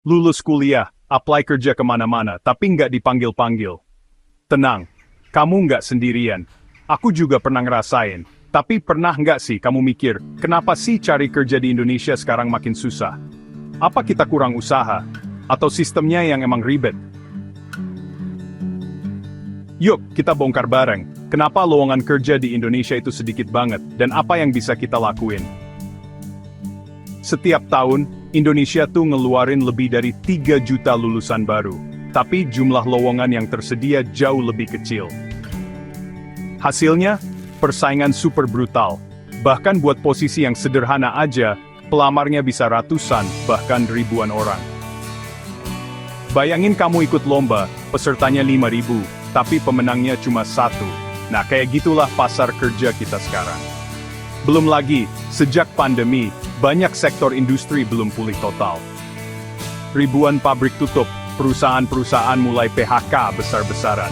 Lulus kuliah, apply kerja kemana-mana, tapi nggak dipanggil-panggil. Tenang, kamu nggak sendirian. Aku juga pernah ngerasain. Tapi pernah nggak sih kamu mikir, kenapa sih cari kerja di Indonesia sekarang makin susah? Apa kita kurang usaha? Atau sistemnya yang emang ribet? Yuk, kita bongkar bareng. Kenapa lowongan kerja di Indonesia itu sedikit banget, dan apa yang bisa kita lakuin? Setiap tahun, Indonesia tuh ngeluarin lebih dari 3 juta lulusan baru. Tapi jumlah lowongan yang tersedia jauh lebih kecil. Hasilnya, persaingan super brutal. Bahkan buat posisi yang sederhana aja, pelamarnya bisa ratusan, bahkan ribuan orang. Bayangin kamu ikut lomba, pesertanya 5.000, tapi pemenangnya cuma 1. Nah, kayak gitulah pasar kerja kita sekarang. Belum lagi, sejak pandemi, banyak sektor industri belum pulih total. Ribuan pabrik tutup, perusahaan-perusahaan mulai PHK besar-besaran.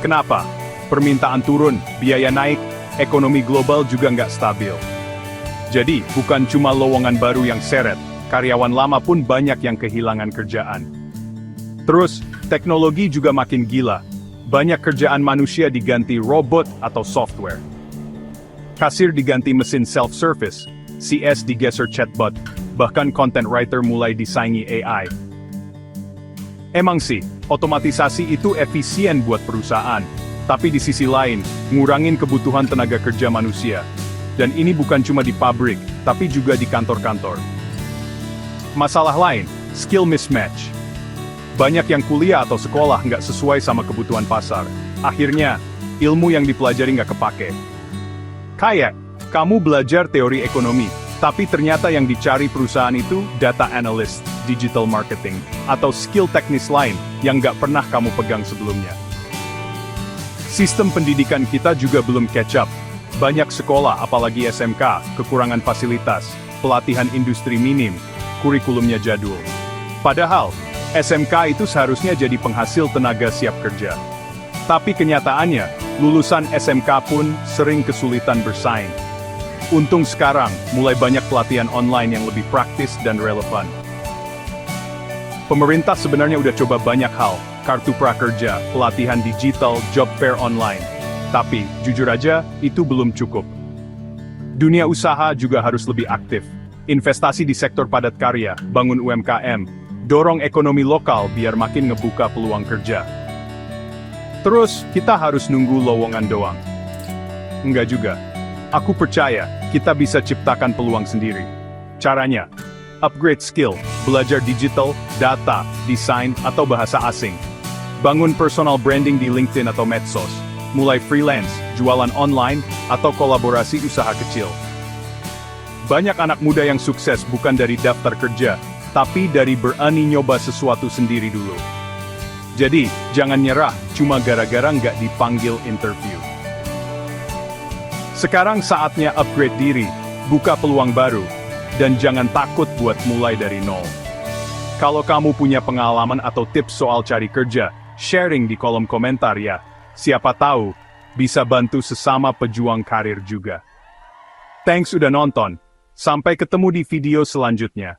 Kenapa? Permintaan turun, biaya naik, ekonomi global juga nggak stabil. Jadi, bukan cuma lowongan baru yang seret, karyawan lama pun banyak yang kehilangan kerjaan. Terus, teknologi juga makin gila. Banyak kerjaan manusia diganti robot atau software. Kasir diganti mesin self-service, CS digeser chatbot, bahkan content writer mulai disaingi AI. Emang sih, otomatisasi itu efisien buat perusahaan, tapi di sisi lain, ngurangin kebutuhan tenaga kerja manusia. Dan ini bukan cuma di pabrik, tapi juga di kantor-kantor. Masalah lain, skill mismatch. Banyak yang kuliah atau sekolah nggak sesuai sama kebutuhan pasar. Akhirnya, ilmu yang dipelajari nggak kepake. Kayak, kamu belajar teori ekonomi, tapi ternyata yang dicari perusahaan itu data analyst, digital marketing, atau skill teknis lain yang nggak pernah kamu pegang sebelumnya. Sistem pendidikan kita juga belum catch up. Banyak sekolah, apalagi SMK, kekurangan fasilitas, pelatihan industri minim, kurikulumnya jadul. Padahal, SMK itu seharusnya jadi penghasil tenaga siap kerja. Tapi kenyataannya, lulusan SMK pun sering kesulitan bersaing. Untung sekarang, mulai banyak pelatihan online yang lebih praktis dan relevan. Pemerintah sebenarnya udah coba banyak hal, kartu prakerja, pelatihan digital, job fair online. Tapi, jujur aja, itu belum cukup. Dunia usaha juga harus lebih aktif. Investasi di sektor padat karya, bangun UMKM, dorong ekonomi lokal biar makin ngebuka peluang kerja. Terus, kita harus nunggu lowongan doang. Enggak juga. Aku percaya, kita bisa ciptakan peluang sendiri. Caranya, upgrade skill, belajar digital, data, desain, atau bahasa asing. Bangun personal branding di LinkedIn atau medsos. Mulai freelance, jualan online, atau kolaborasi usaha kecil. Banyak anak muda yang sukses bukan dari daftar kerja, tapi dari berani nyoba sesuatu sendiri dulu. Jadi, jangan nyerah cuma gara-gara nggak dipanggil interview. Sekarang saatnya upgrade diri, buka peluang baru, dan jangan takut buat mulai dari nol. Kalau kamu punya pengalaman atau tips soal cari kerja, sharing di kolom komentar ya. Siapa tahu, bisa bantu sesama pejuang karir juga. Thanks udah nonton. Sampai ketemu di video selanjutnya.